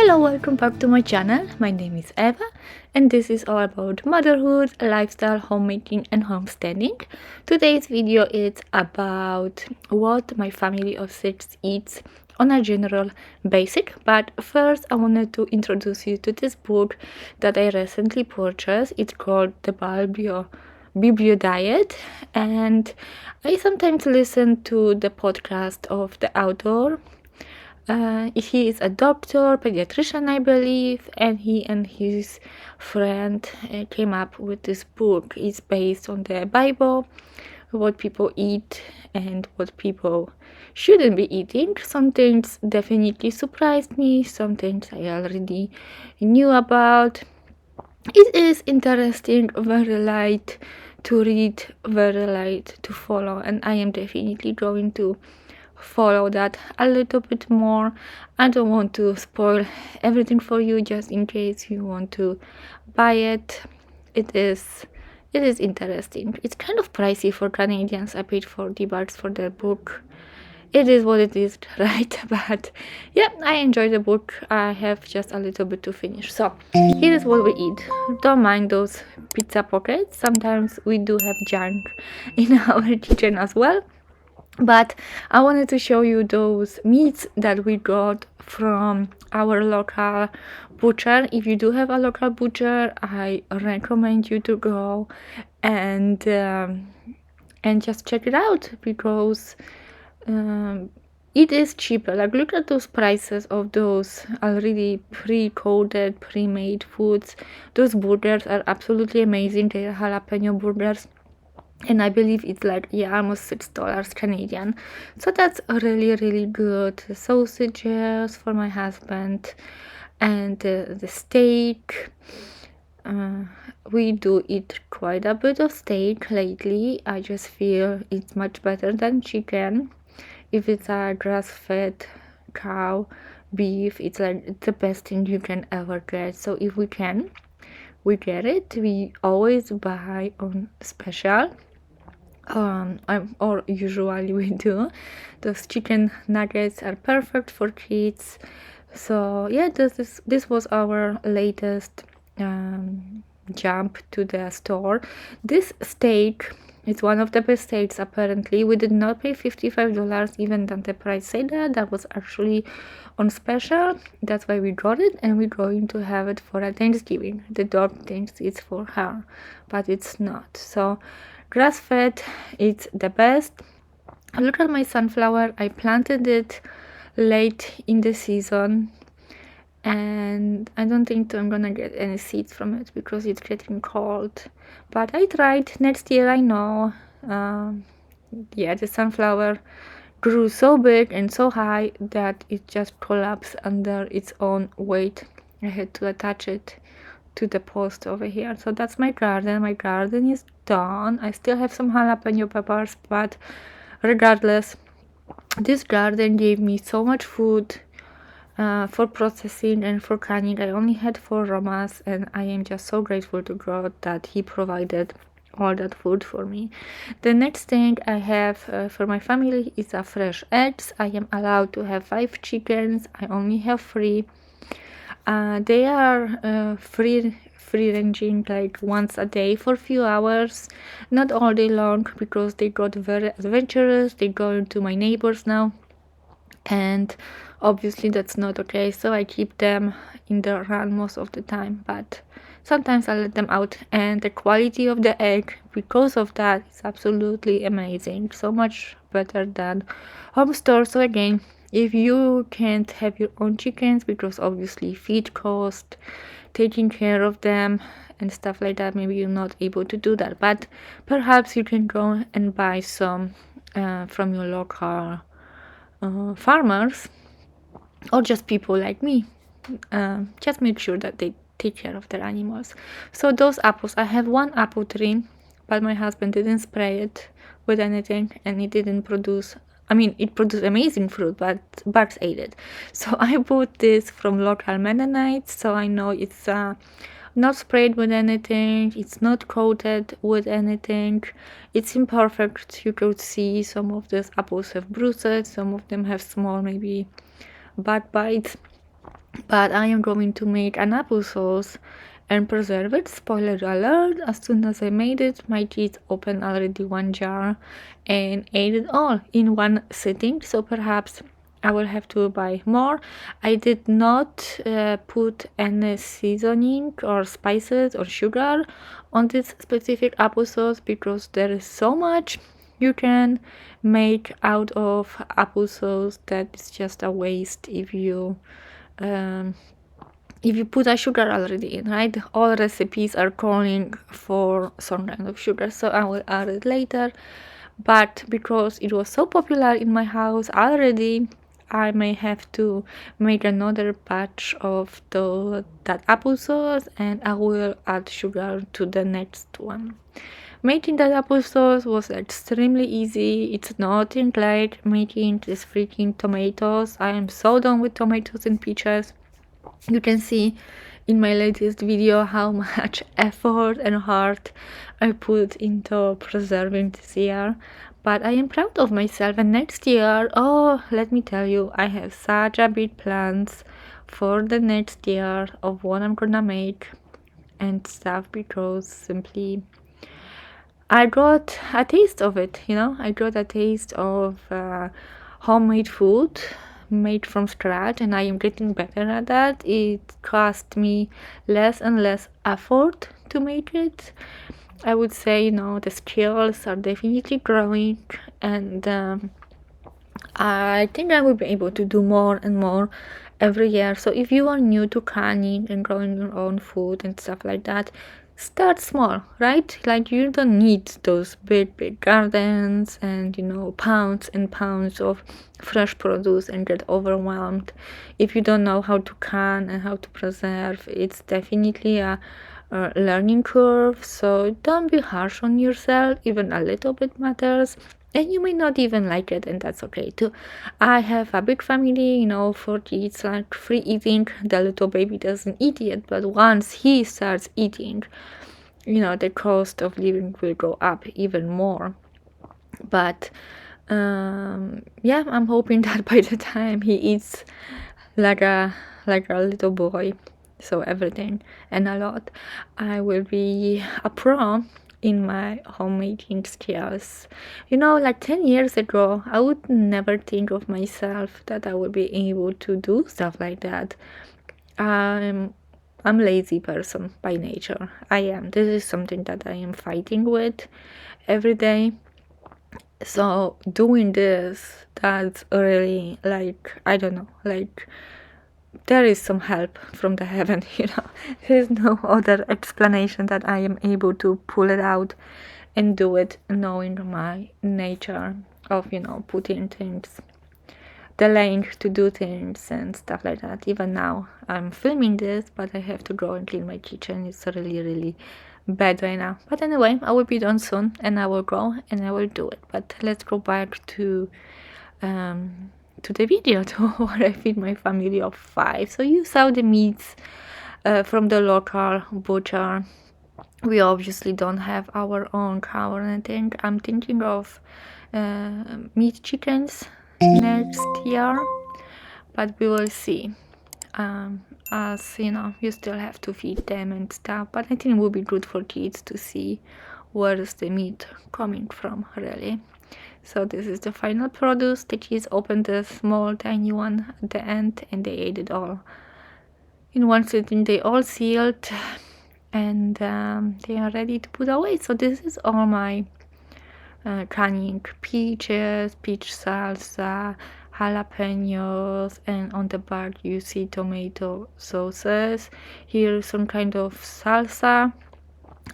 Hello, welcome back to my channel. My name is Eva and this is all about motherhood, lifestyle, homemaking and homesteading. Today's video is about what my family of 6 eats on a general basic, but first I wanted to introduce you to this book that I recently purchased. It's called The Biblio Diet, and I sometimes listen to the podcast of the author. He is a doctor, pediatrician, I believe, and he and his friend came up with this book. It's based on the Bible, what people eat and what people shouldn't be eating. Some things definitely surprised me, some things I already knew about. It is interesting, very light to read, very light to follow, and I am definitely going to follow that a little bit more. I don't want to spoil everything for you, just in case you want to buy it. It is interesting. It's kind of pricey for Canadians. I paid $40 for the book. It is what it is, right? But yeah, I enjoy the book. I have just a little bit to finish. So here is what we eat. Don't mind those pizza pockets. Sometimes we do have junk in our kitchen as well. But I wanted to show you those meats that we got from our local butcher. If you do have a local butcher, I recommend you to go and just check it out, because it is cheaper. Like, look at those prices of those already pre-coated, pre-made foods. Those burgers are absolutely amazing. They are jalapeno burgers, and I believe it's like, yeah, almost $6 Canadian. So that's really good. The sausages for my husband, and the steak. We do eat quite a bit of steak lately. I just feel it's much better than chicken. If it's a grass-fed cow, beef, it's like the best thing you can ever get. So if we can, we get it. We always buy on special. Or usually we do. Those chicken nuggets are perfect for kids. So yeah, this was our latest jump to the store. This steak is one of the best steaks apparently. We did not pay $55, even though the price said that was actually on special. That's why we got it, and we're going to have it for a Thanksgiving. The dog thinks it's for her, but it's not. So grass-fed, it's the best. Look at my sunflower. I planted it late in the season, and I don't think I'm gonna get any seeds from it because it's getting cold. But I tried. Next year, I know. Yeah, the sunflower grew so big and so high that it just collapsed under its own weight. I had to attach it to the post over here. So that's my garden. My garden is done. I still have some jalapeno peppers, but regardless, this garden gave me so much food for processing and for canning. I only had 4 Romas, and I am just so grateful to God that he provided all that food for me. The next thing I have for my family is a fresh eggs. I am allowed to have 5 chickens. I only have 3. They are free ranging, like once a day for a few hours, not all day long, because they got very adventurous. They go into my neighbors now, and obviously that's not okay. So I keep them in the run most of the time, but sometimes I let them out, and the quality of the egg because of that is absolutely amazing, so much better than home store. So again, if you can't have your own chickens, because obviously feed cost, taking care of them and stuff like that, maybe you're not able to do that, but perhaps you can go and buy some from your local farmers, or just people like me. Just make sure that they take care of their animals. So those apples, I have 1 apple tree, but my husband didn't spray it with anything, and it didn't produce, I mean, it produced amazing fruit, but bugs ate it. So I bought this from local Mennonites, so I know it's not sprayed with anything, it's not coated with anything, it's imperfect. You could see some of these apples have bruises, some of them have small maybe bug bites. but I am going to make an applesauce and preserve it. Spoiler alert, as soon as I made it, my kids opened already one jar and ate it all in one sitting, so perhaps I will have to buy more. I did not put any seasoning or spices or sugar on this specific applesauce because there is so much you can make out of applesauce that it's just a waste um, if you put a sugar already in, right? All recipes are calling for some kind of sugar, so I will add it later. But because it was so popular in my house already, I may have to make another batch of that applesauce, and I will add sugar to the next one. Making that applesauce was extremely easy. It's nothing like making these freaking tomatoes. I am so done with tomatoes and peaches. You can see in my latest video how much effort and heart I put into preserving this year, but I am proud of myself. And next year, oh, let me tell you, I have such a big plans for the next year of what I'm gonna make and stuff, because simply I got a taste of it, I got a taste of homemade food made from scratch, and I am getting better at that. It cost me less and less effort to make it. I would say, the skills are definitely growing, and I think I will be able to do more and more every year. So if you are new to canning and growing your own food and stuff like that, start small, right? Like, you don't need those big gardens and pounds and pounds of fresh produce and get overwhelmed. If you don't know how to can and how to preserve, it's definitely a learning curve. So don't be harsh on yourself. Even a little bit matters, and you may not even like it, and that's okay too. I have a big family, for kids, like free eating. The little baby doesn't eat yet, but once he starts eating, the cost of living will go up even more. But yeah, I'm hoping that by the time he eats like a little boy, so everything and a lot, I will be a pro in my homemaking skills. Like 10 years ago, I would never think of myself that I would be able to do stuff like that. I'm a lazy person by nature. I am. This is something that I am fighting with every day. So doing this, that's really, like, I don't know, like, there is some help from the heaven, There's no other explanation that I am able to pull it out and do it, knowing my nature of, putting things, delaying to do things and stuff like that. Even now, I'm filming this, but I have to go and clean my kitchen. It's really, really bad right now. But anyway, I will be done soon, and I will go and I will do it. But let's go back to the video to where I feed my family of 5. So you saw the meats from the local butcher. We obviously don't have our own cow or anything. I'm thinking of meat chickens next year, but we will see. As you still have to feed them and stuff, but I think it would be good for kids to see where is the meat coming from, really. So this is the final produce. The kids opened the small tiny one at the end, and they ate it all in one sitting. They all sealed, and they are ready to put away. So this is all my canning: peaches, peach salsa, jalapenos, and on the back you see tomato sauces. Here is some kind of salsa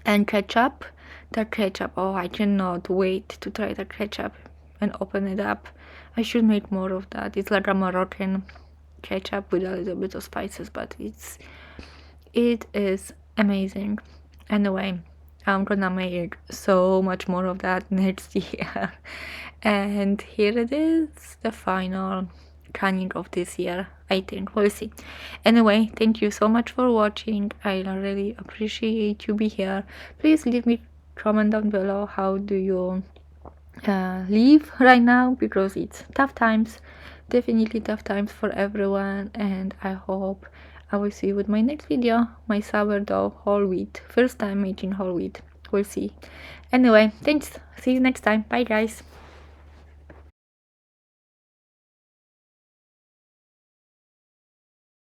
and ketchup. The ketchup, oh, I cannot wait to try the ketchup and open it up. I should make more of that. It's like a Moroccan ketchup with a little bit of spices, but it is amazing. Anyway, I'm gonna make so much more of that next year. And here it is, the final canning of this year. I think we'll see. Anyway, thank you so much for watching. I really appreciate you be here. Please leave me comment down below how do you live right now, because it's tough times. definitely tough times for everyone, and I hope I will see you with my next video, my sourdough whole wheat. First time making whole wheat. We'll see. Anyway, thanks. See you next time. Bye, guys.